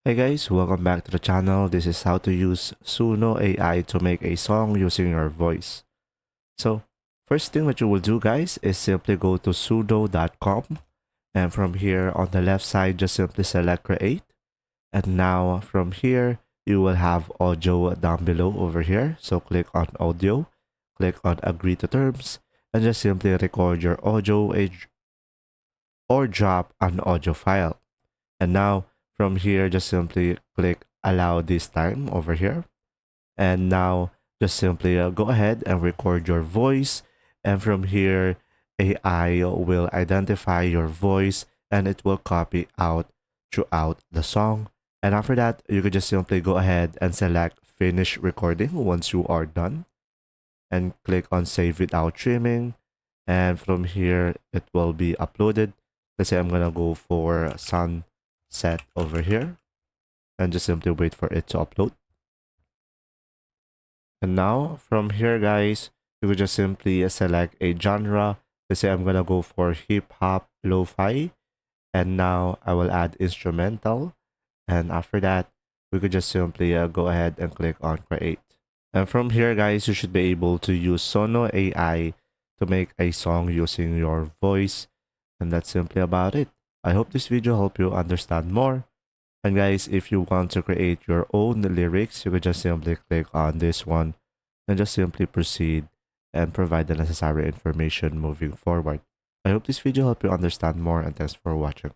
Hey guys, welcome back to the channel. This is how to use Suno AI to make a song using your voice. So, first thing that you will do guys is simply go to suno.com, and from here on the left side just simply select create, and now from here you will have audio down below over here. So click on audio, click on agree to terms, and just simply record your audio or drop an audio file. And now from here, just simply click allow this time over here. And now just simply go ahead and record your voice. And from here, AI will identify your voice and it will copy out throughout the song. And after that, you can just simply go ahead and select finish recording once you are done and click on save without trimming. And from here, it will be uploaded. Let's say I'm gonna go for sunset over here and just simply wait for it to upload. And now from here, guys, you could just simply select a genre. Let's say I'm gonna go for hip hop lo-fi, and now I will add instrumental. And after that, we could just simply go ahead and click on create. And from here, guys, you should be able to use Suno AI to make a song using your voice. And that's simply about it. I hope this video helped you understand more. And guys, if you want to create your own lyrics, you can just simply click on this one and just simply proceed and provide the necessary information moving forward. I hope this video helped you understand more, and thanks for watching.